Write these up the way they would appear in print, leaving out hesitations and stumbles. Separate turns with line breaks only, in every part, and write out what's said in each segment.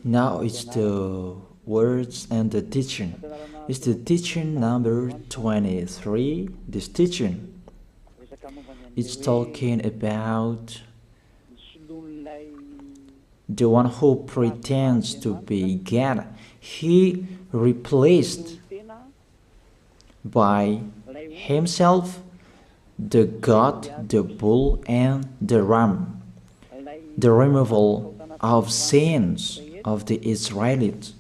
Now it's the words and the teaching. It's the teaching number 23. This teaching is talking about the one who pretends to be God. He replaced by himself the goat, the bull, and the ram. The removal of sins of the Israelites.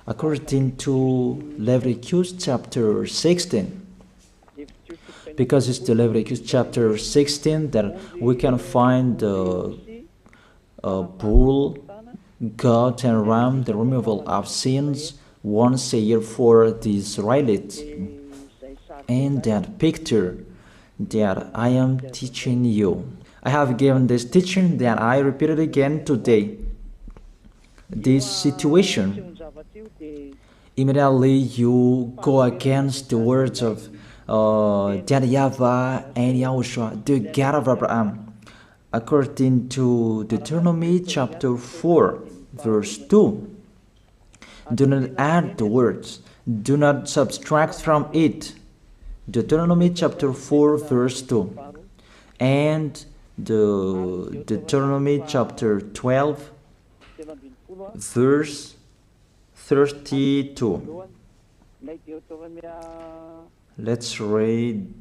According to Leviticus chapter 16. Because it's the Leviticus chapter 16 that we can find the bull, goat, and ram, the removal of sins once a year for the Israelites. And that picture that I am teaching you. I have given this teaching that I repeated again today. This situation, immediately you go against the words of that YAHVAH and YAHOSHUAH, the God of Abraham. According to Deuteronomy chapter 4, verse 2. Do not add the words, do not subtract from it. Deuteronomy chapter 4, verse 2. And the Deuteronomy chapter 12, verse 32. Let's read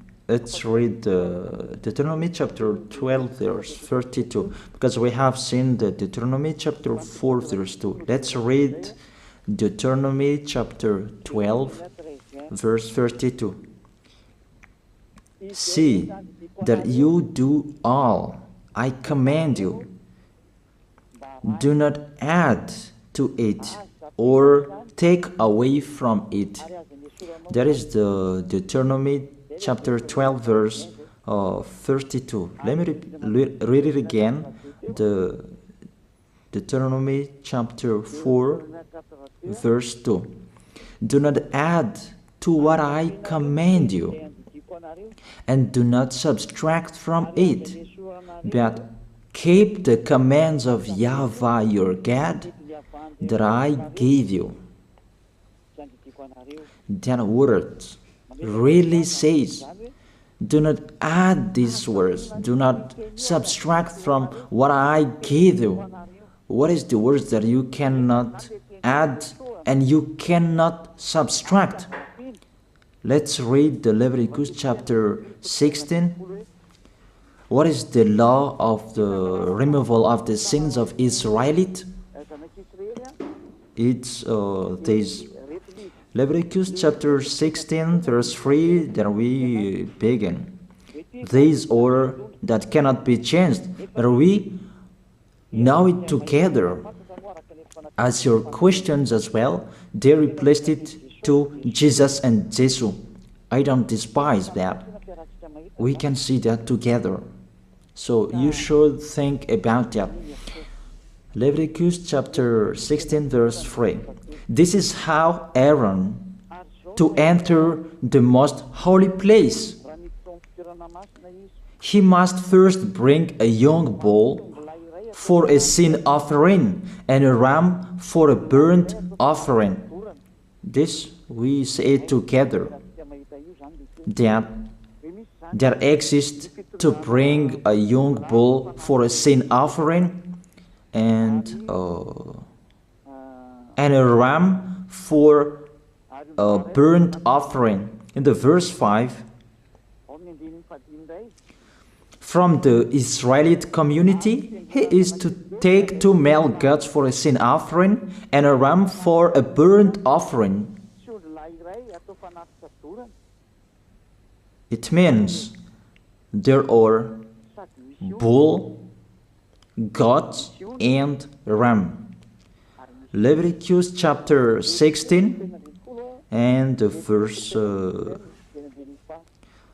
Deuteronomy chapter 12, verse 32, because we have seen the Deuteronomy chapter 4, verse 2. Let's read Deuteronomy chapter 12, verse 32. See that you do all I command you. Do not add to it or take away from it. That is the Deuteronomy chapter 12, verse 32. Let me read it again. The Deuteronomy chapter 4, verse 2. Do not add to what I command you, and do not subtract from it, but keep the commands of YAHVAH your God that I gave you. That word really says, do not add these words, do not subtract from what I gave you. What is the words that you cannot add and you cannot subtract? Let's read the Leviticus chapter 16. What is the law of the removal of the sins of Israelite? It's this Leviticus chapter 16, verse 3 that we begin. This order that cannot be changed, but we know it together. As your questions as well, they replaced it to Jesus and Jesus. I don't despise that. We can see that together. So you should think about that. Leviticus chapter 16, verse 3. This is how Aaron to enter the most holy place. He must first bring a young bull for a sin offering and a ram for a burnt offering. This we say together. That exists to bring a young bull for a sin offering and a ram for a burnt offering. In the verse 5, from the Israelite community, he is to take 2 male goats for a sin offering and a ram for a burnt offering. It means there are bull, goat, and ram. Leviticus chapter 16 and the verse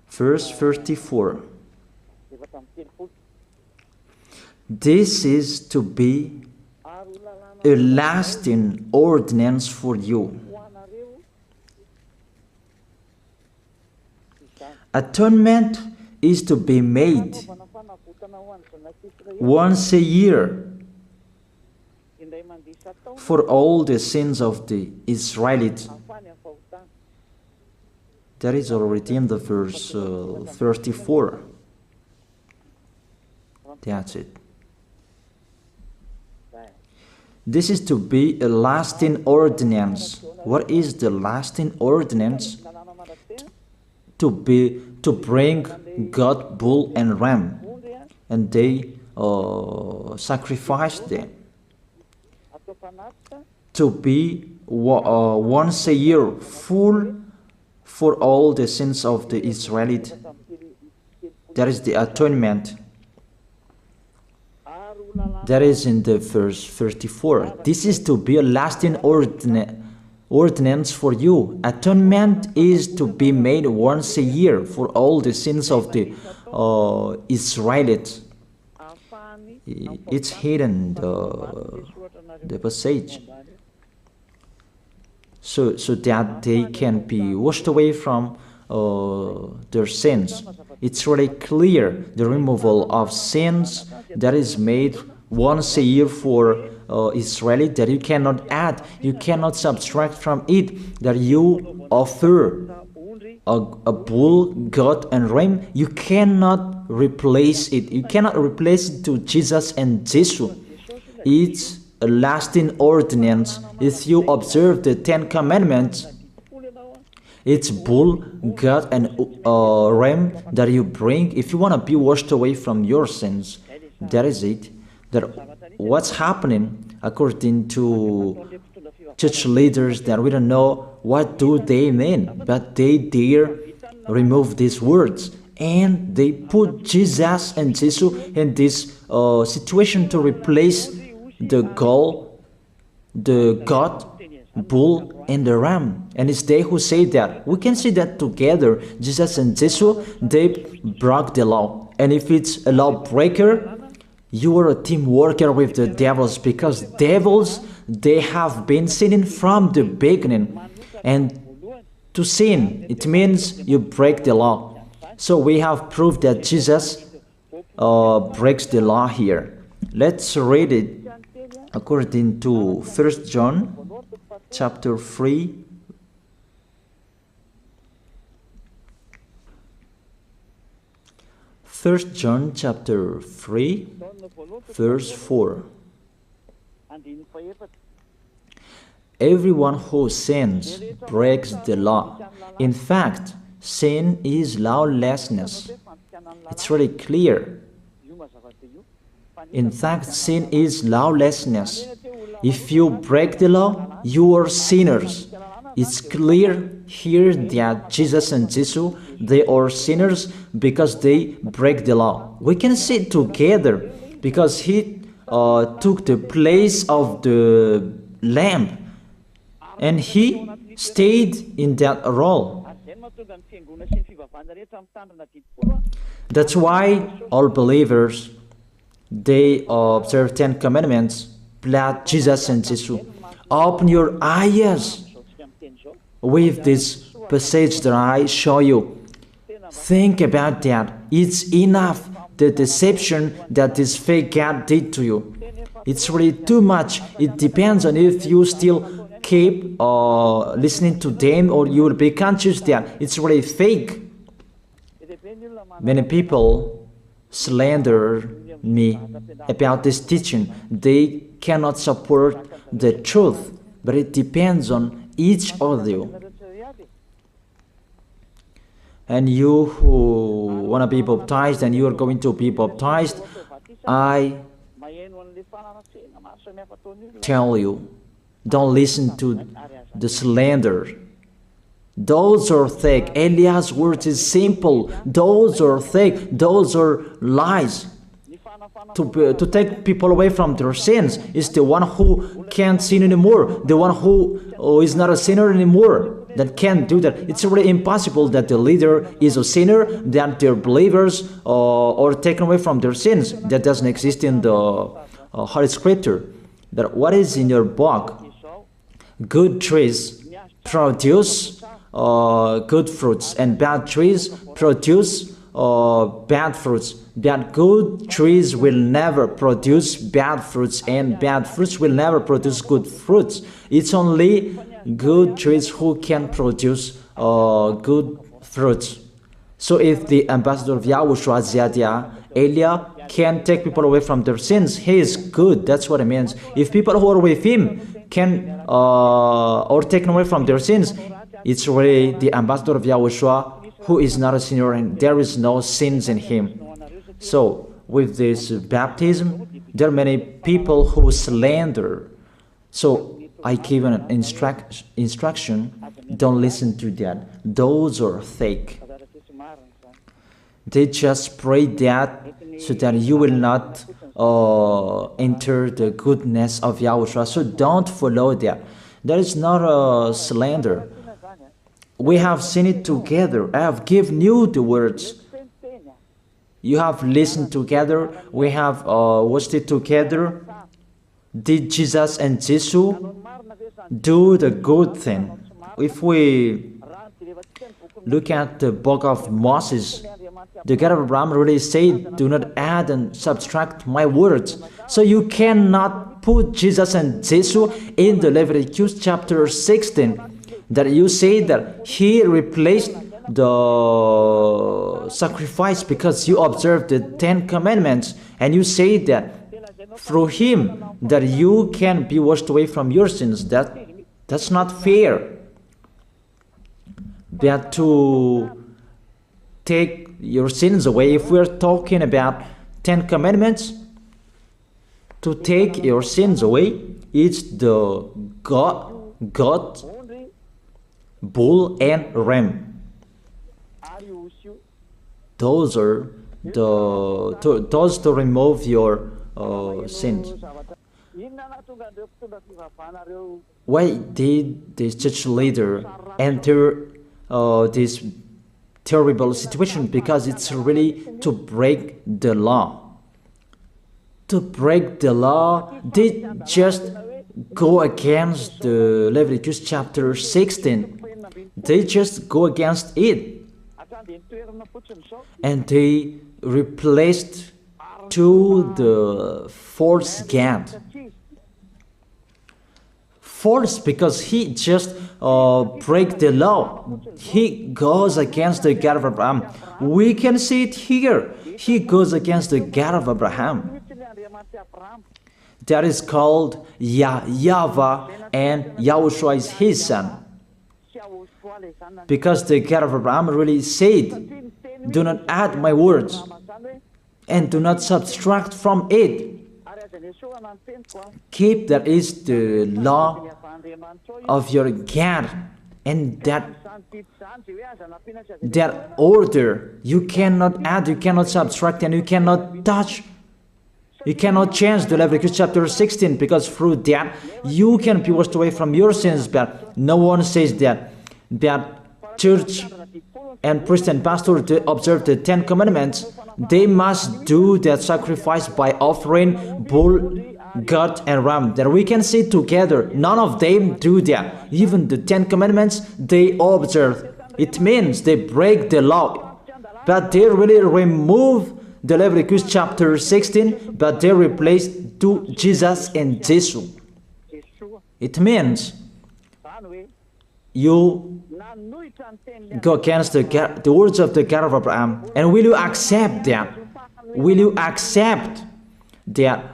34. This is to be a lasting ordinance for you. Atonement is to be made once a year for all the sins of the Israelites. That is already in the verse 34. That's it. This is to be a lasting ordinance. What is the lasting ordinance? To bring God, bull, and ram, and they sacrifice them. To be once a year full for all the sins of the Israelites. That is the atonement. That is in the verse 34. This is to be a lasting ordinance for you. Atonement is to be made once a year for all the sins of the Israelites. It's hidden, the passage. So that they can be washed away from their sins. It's really clear, the removal of sins that is made once a year for Israeli, that you cannot add, you cannot subtract from it, that you offer a bull, goat, and ram. You cannot replace it. You cannot replace it to Jesus and Jesus. It's a lasting ordinance. If you observe the 10 Commandments, it's bull, goat, and ram that you bring if you want to be washed away from your sins. That is it. That what's happening according to church leaders, that we don't know what do they mean, but they dare remove these words, and they put Jesus and Jesus in this situation to replace the God, bull, and the ram. And it's they who say that. We can see that together, Jesus and Jesus, they broke the law. And if it's a lawbreaker, you are a team worker with the devils, because devils, they have been sinning from the beginning. And to sin, it means you break the law. So we have proof that Jesus breaks the law here. Let's read it according to 1 John chapter 3. First John chapter 3, verse 4. Everyone who sins breaks the law. In fact, sin is lawlessness. It's really clear. In fact, sin is lawlessness. If you break the law, you are sinners. It's clear here that Jesus and Jesus, they are sinners because they break the law. We can see it together because he took the place of the lamb, and he stayed in that role. That's why all believers, they observe 10 commandments, blood, Jesus and Jesus. Open your eyes with this passage that I show you. Think about that. It's enough, the deception that this fake God did to you. It's really too much. It depends on if you still keep listening to them, or you will be conscious that it's really fake. Many people slander me about this teaching. They cannot support the truth, but it depends on each of you. And you who want to be baptized, and you are going to be baptized, I tell you, don't listen to the slander. Those are fake. Eliah's words is simple. Those are fake. Those are lies. To take people away from their sins is the one who can't sin anymore. The one who is not a sinner anymore, that can't do that. It's really impossible that the leader is a sinner, that their believers are taken away from their sins. That doesn't exist in the Holy Scripture. That what is in your book? Good trees produce good fruits, and bad trees produce bad fruits. That good trees will never produce bad fruits, and bad fruits will never produce good fruits. It's only good trees who can produce good fruits. So if the ambassador of Yahushua, Ziyadiyah, Elia, can take people away from their sins, he is good. That's what it means. If people who are with him can or taken away from their sins, it's really the ambassador of Yahushua who is not a sinner, and there is no sins in him. So with this baptism, there are many people who slander. So I give an instruction, don't listen to that. Those are fake. They just pray that so that you will not enter the goodness of Yahushua. So don't follow that. That is not a slander. We have seen it together. I have given you the words. You have listened together. We have watched it together. Did Jesus and Jesus do the good thing? If we look at the book of Moses, the God of Abraham really said, do not add and subtract my words. So you cannot put Jesus and Jesus in the Leviticus chapter 16. That you say that he replaced the sacrifice because you observe the 10 commandments, and you say that through him that you can be washed away from your sins. That's not fair. But to take your sins away, if we're talking about 10 commandments, to take your sins away, it's the God, bull and ram. Those are those to remove your sins. Why did this church leader enter this terrible situation? Because it's really to break the law. To break the law, they just go against the Leviticus chapter 16. They just go against it. And they replaced to the false God. False because he just break the law. He goes against the God of Abraham. We can see it here. He goes against the God of Abraham. That is called YAHVAH, and YAHOSHUAH is his son. Because the God of Abraham really said, do not add my words and do not subtract from it. Keep, that is the law of your God, and that order. You cannot add, you cannot subtract, and you cannot touch. You cannot change the Leviticus chapter 16, because through that you can be washed away from your sins. But no one says that church and priest and pastor to observe the 10 commandments, they must do that sacrifice by offering bull, goat, and ram. That we can see together. None of them do that. Even the 10 commandments they observe. It means they break the law, but they really remove the Leviticus chapter 16, but they replace to Jesus and Jesus. It means you go against the words of the God of Abraham. And will you accept that? Will you accept that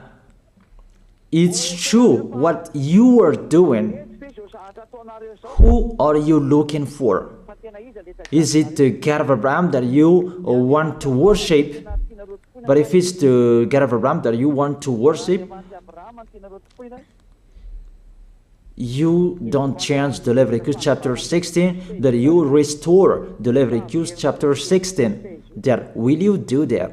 it's true what you are doing? Who are you looking for? Is it the God of Abraham that you want to worship? But if it's the God of Abraham that you want to worship, you don't change the Leviticus chapter 16, that you restore the Leviticus chapter 16. That will you do that?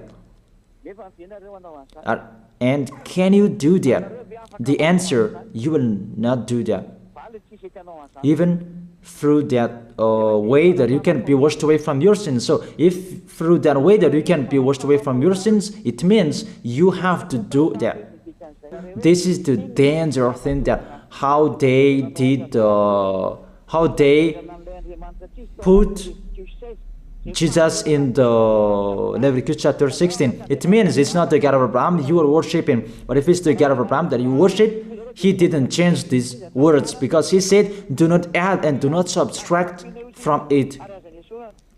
And can you do that? The answer, you will not do that. Even through that way that you can be washed away from your sins. So if through that way that you can be washed away from your sins, it means you have to do that. This is the danger thing, that how they did, how they put Jesus in the Leviticus chapter 16. It means it's not the God of Abraham you are worshiping. But if it's the God of Abraham that you worship, he didn't change these words, because he said, do not add and do not subtract from it.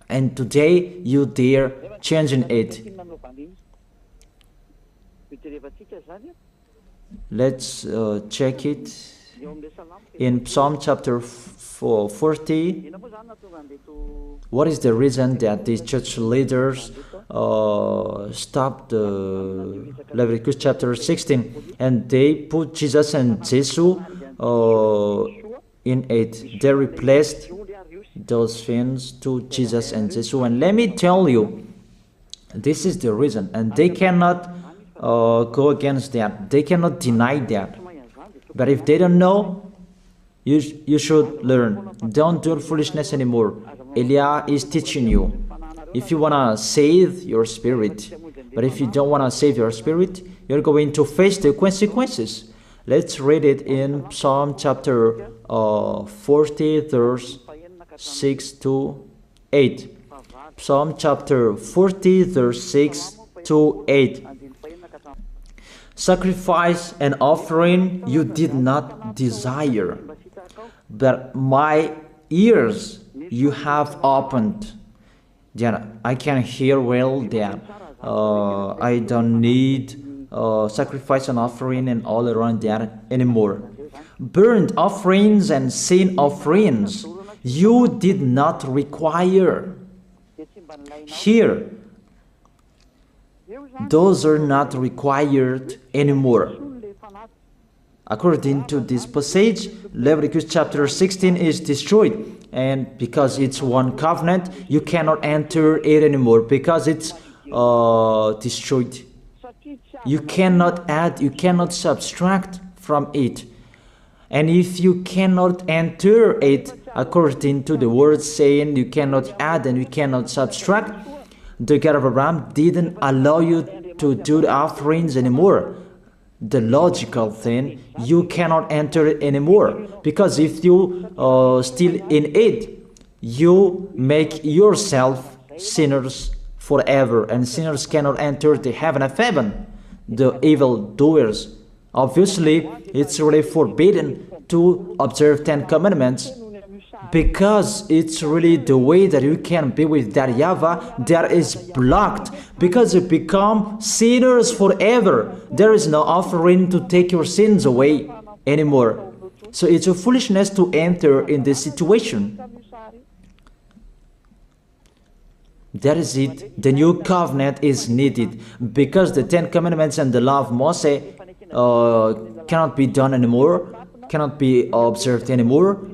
And today you dare changing it. Let's check it in Psalm chapter 40. What is the reason that these church leaders stopped the Leviticus chapter 16 and they put Jesus and Jesus in it? They replaced those things to Jesus and Jesus. And let me tell you, this is the reason, and they cannot go against that. They cannot deny that. But if they don't know, you should learn. Don't do foolishness anymore. Elia is teaching you. If you want to save your spirit, but if you don't want to save your spirit, you're going to face the consequences. Let's read it in Psalm chapter 40, verse 6 to 8. Psalm chapter 40, verse 6 to 8. Sacrifice and offering you did not desire, but my ears you have opened. That I can hear well that I don't need sacrifice and offering and all around that anymore. Burnt offerings and sin offerings you did not require. Here, those are not required anymore. According to this passage, Leviticus chapter 16 is destroyed. And because it's one covenant, you cannot enter it anymore because it's destroyed. You cannot add, you cannot subtract from it. And if you cannot enter it according to the word saying you cannot add and you cannot subtract, the God of Abraham didn't allow you to do the offerings anymore. The logical thing, you cannot enter it anymore, because if you still in it, you make yourself sinners forever, and sinners cannot enter the heaven of heaven, the evil doers. Obviously, it's really forbidden to observe 10 commandments, because it's really the way that you can be with that YAHVAH that is blocked, because you become sinners forever. There is no offering to take your sins away anymore. So it's a foolishness to enter in this situation. That is it. The new covenant is needed, because the 10 commandments and the law of Moses cannot be done anymore, cannot be observed anymore,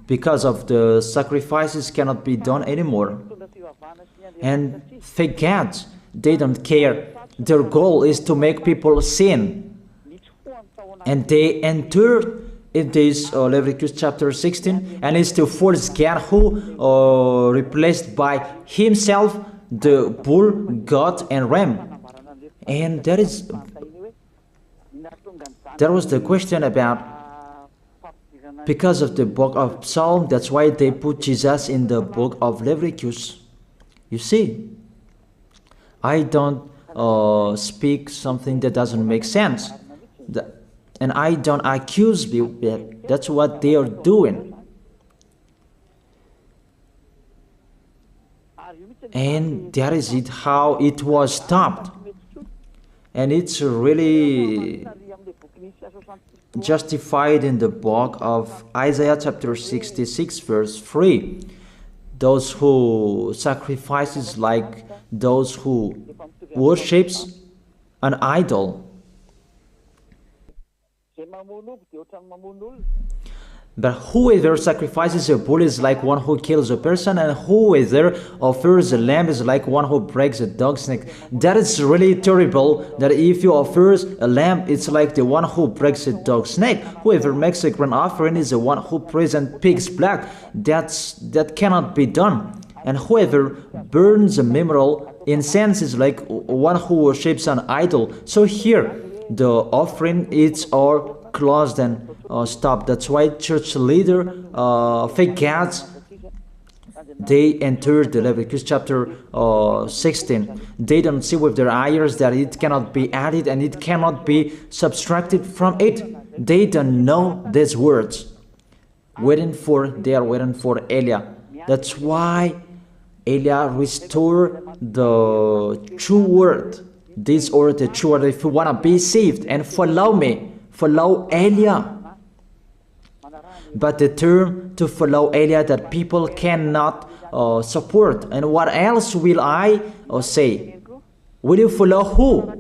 because of the sacrifices cannot be done anymore. And fake gods, they don't care. Their goal is to make people sin. And they entered in this Leviticus chapter 16, and it's the false God who replaced by himself the bull, goat, and ram. And there was the question about, because of the book of Psalm, that's why they put Jesus in the book of Leviticus. You see, I don't speak something that doesn't make sense. And I don't accuse you that that's what they are doing. And that is it, how it was stopped. And it's really justified in the book of Isaiah chapter 66 verse 3. Those who sacrifices like those who worships an idol. But whoever sacrifices a bull is like one who kills a person, and whoever offers a lamb is like one who breaks a dog's neck. That is really terrible, that if you offer a lamb, it's like the one who breaks a dog's neck. Whoever makes a grain offering is the one who presents pig's blood. That cannot be done. And whoever burns a memorial incense is like one who worships an idol. So here, the offering is all closed and stopped. That's why church leader, fake gods, They entered the Leviticus chapter 16. They don't see with their eyes that it cannot be added and it cannot be subtracted from it. They don't know these words. They are waiting for Eliah. That's why Eliah restored the true word. This word, the true word. If you want to be saved and follow me, follow Eliah. But the term to follow Eliah that people cannot support. And what else will I say? Will you follow who?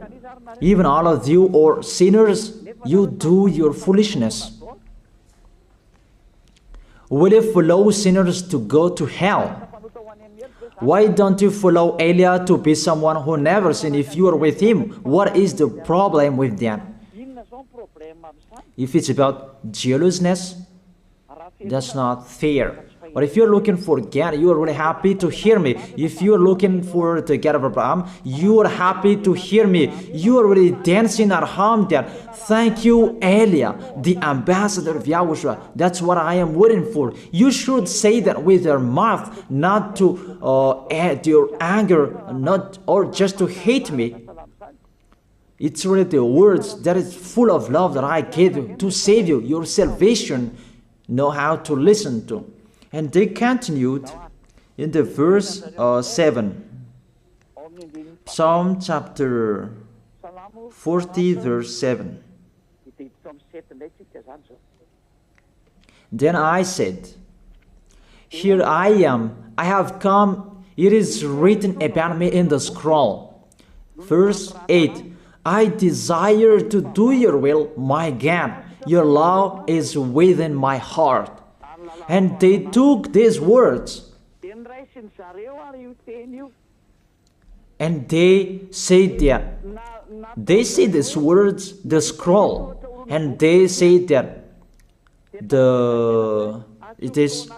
Even all of you or sinners, you do your foolishness. Will you follow sinners to go to hell? Why don't you follow Eliah to be someone who never sinned if you are with him? What is the problem with that? If it's about jealousness, that's not fair. But if you're looking for God, you are really happy to hear me. If you're looking for the God of Abraham, you are happy to hear me. You are really dancing at home there. Thank you, Eliah, the ambassador of Yahushua. That's what I am waiting for. You should say that with your mouth, not to add your anger, not or just to hate me. It's really the words that is full of love that I gave you to save you. Your salvation, know how to listen to. And they continued in the verse 7. Psalm chapter 40 verse 7. Then I said, here I am, I have come, it is written about me in the scroll. Verse 8. I desire to do your will, my God. Your law is within my heart. And they took these words and they said that they see these words, the scroll, and they say that it is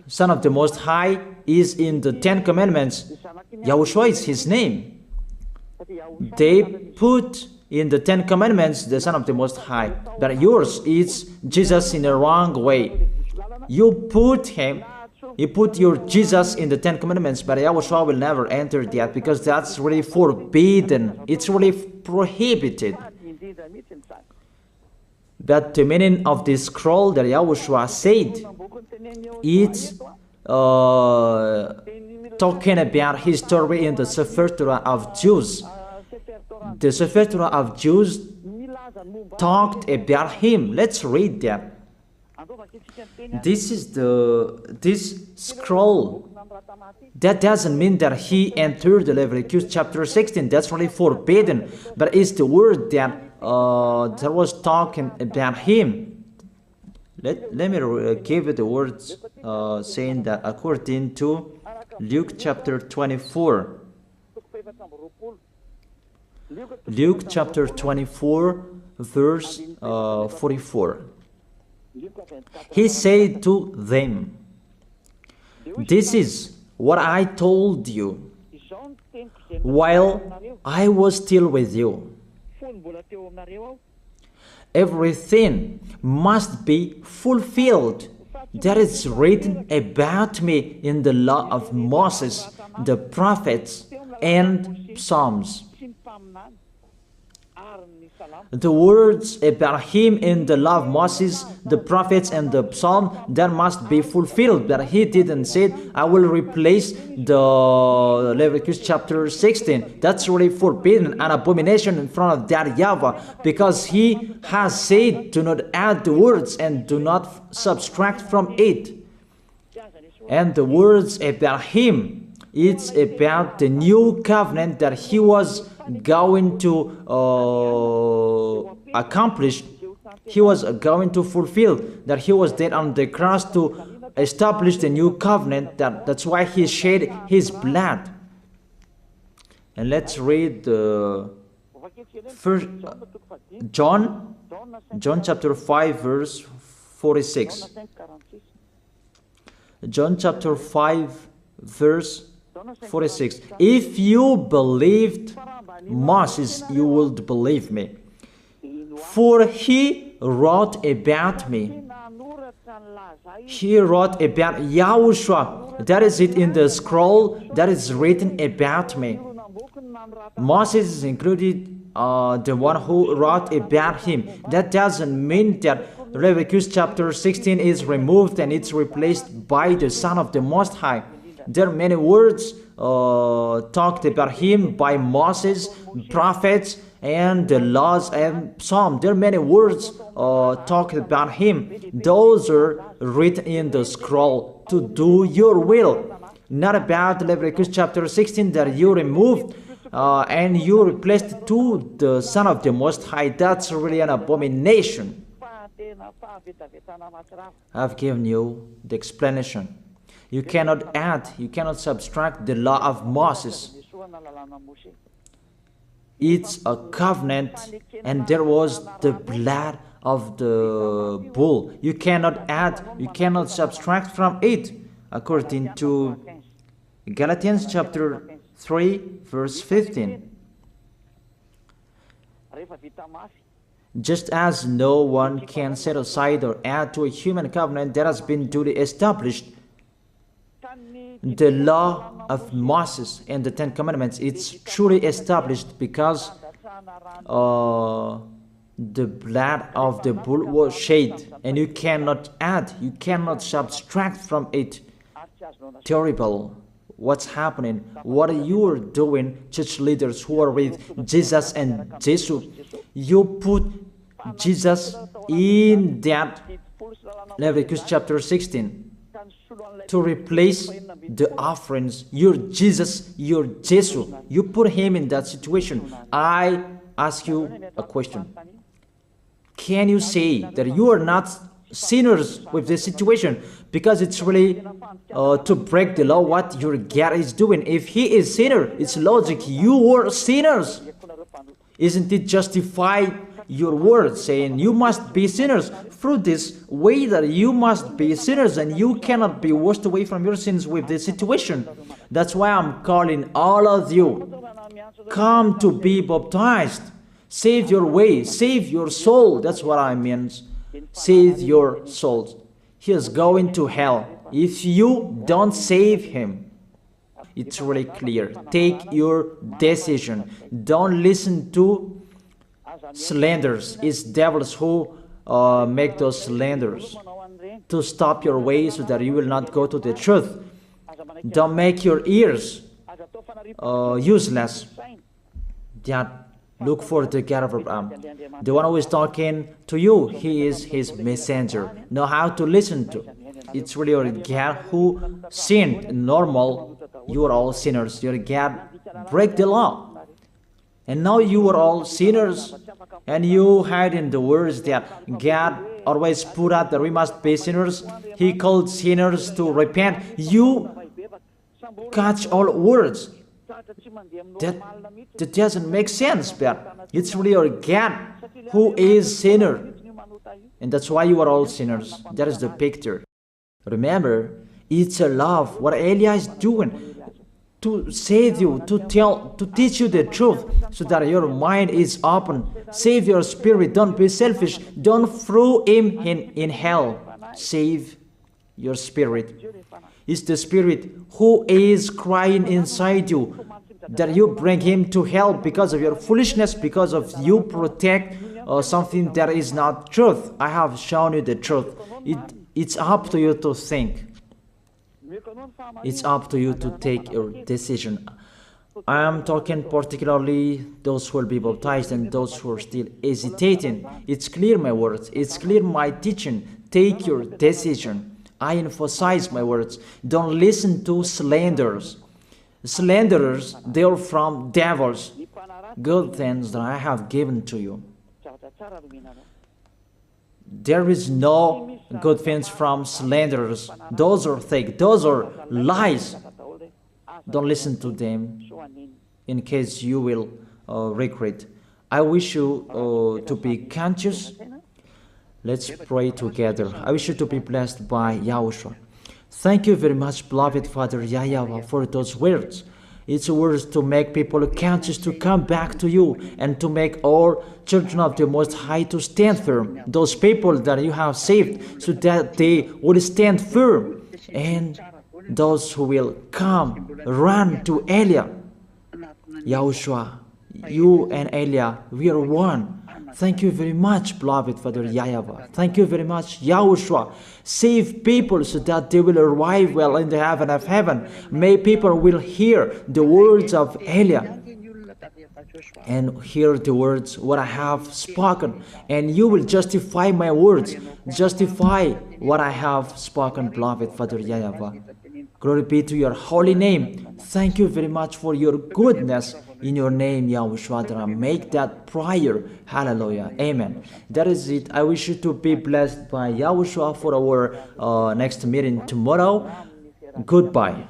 Son of the Most High is in the 10 Commandments. YAHOSHUAH is his name. They put in the 10 Commandments the Son of the Most High, but yours is Jesus in the wrong way. You put your Jesus in the 10 Commandments, but YAHOSHUAH will never enter that because that's really forbidden. It's really prohibited. But the meaning of this scroll that YAHOSHUAH said, it's talking about his story in the Sefer Torah of Jews. The Sefer Torah of Jews talked about him. Let's read that. This scroll. That doesn't mean that he entered the Leviticus chapter 16. That's really forbidden. But it's the word that was talking about him. Let me give you the words saying that according to Luke chapter 24. Luke chapter 24 verse 44. He said to them, this is what I told you while I was still with you. Everything must be fulfilled that is written about me in the law of Moses, the prophets, and Psalms. The words about him in the law of Moses, the prophets, and the psalm, that must be fulfilled. But he didn't say, I will replace the Leviticus chapter 16. That's really forbidden, an abomination in front of that YAHVAH, because he has said, do not add the words and do not subtract from it. And the words about him, it's about the new covenant that he was going to accomplish. He was going to fulfill, that he was dead on the cross to establish the new covenant. That's why he shed his blood. And let's read first John chapter 5 verse 46. John chapter 5 verse 46. If you believed Moses, you would believe me, for he wrote about me. He wrote about Yahushua. That is it in the scroll that is written about me. Moses is included, the one who wrote about him. That doesn't mean that Leviticus chapter 16 is removed and it's replaced by the Son of the Most High. There are many words talked about him by Moses, prophets, and the laws and Psalm. There are many words talked about him. Those are written in the scroll to do your will. Not about Leviticus chapter 16 that you removed and you replaced to the Son of the Most High. That's really an abomination. I've given you the explanation. You cannot add, you cannot subtract the law of Moses. It's a covenant, and there was the blood of the bull. You cannot add, you cannot subtract from it, according to Galatians chapter 3, verse 15. Just as no one can set aside or add to a human covenant that has been duly established, the law of Moses and the Ten Commandments, it's truly established because the blood of the bull was shed, and you cannot add, you cannot subtract from it. Terrible. What's happening? What you are doing, church leaders who are with Jesus and Jesus? You put Jesus in that Leviticus chapter 16 to replace the offerings. You're Jesus, you're Jesus. You put him in that situation. I ask you a question. Can you say that you are not sinners with this situation? Because it's really to break the law what your God is doing. If he is sinner, it's logic. You were sinners. Isn't it justify your word saying you must be sinners through this way that you must be sinners and you cannot be washed away from your sins with this situation? That's why I'm calling all of you, come to be baptized. Save your way, save your soul. That's what I mean. Save your souls. He is going to hell if you don't save him. It's really clear. Take your decision. Don't listen to slanders. It's devils who make those slanders to stop your way so that you will not go to the truth. Don't make your ears useless. Look for the God of Abraham. The one who is talking to you, he is his messenger. Know how to listen to. It's really your God who sinned. Normal, you are all sinners. Your God break the law. And now you are all sinners. And you hide in the words that God always put out that we must be sinners. He called sinners to repent. You catch all words. That doesn't make sense, but it's really your God who is sinner. And that's why you are all sinners. That is the picture. Remember, it's a love. What Elia is doing to save you, to teach you the truth so that your mind is open. Save your spirit. Don't be selfish. Don't throw him in hell. Save your spirit. It's the spirit who is crying inside you that you bring him to hell because of your foolishness, because of you protect something that is not truth. I have shown you the truth. It's up to you to think. It's up to you to take your decision. I am talking particularly those who will be baptized and those who are still hesitating. It's clear my words. It's clear my teaching. Take your decision. I emphasize my words. Don't listen to slanders. Slanderers, they are from devils. Good things that I have given to you. There is no good things from slanderers. Those are fake. Those are lies. Don't listen to them in case you will regret. I wish you to be conscious. Let's pray together. I wish you to be blessed by YAHOSHUAH. Thank you very much, beloved Father YAHVAH, for those words. It's words to make people conscious to come back to you and to make all children of the Most High to stand firm. Those people that you have saved, so that they will stand firm. And those who will come, run to Elia. Yahushua, you and Elia, we are one. Thank you very much, beloved Father YAHVAH. Thank you very much, Yahushua. Save people so that they will arrive well in the heaven of heaven. May people will hear the words of Elia and hear the words what I have spoken, and you will justify my words, justify what I have spoken, beloved Father YAHVAH. Glory be to your holy name. Thank you very much for your goodness. In your name, Yahushua, that I make that prayer. Hallelujah. Amen. That is it. I wish you to be blessed by Yahushua for our next meeting tomorrow. Goodbye.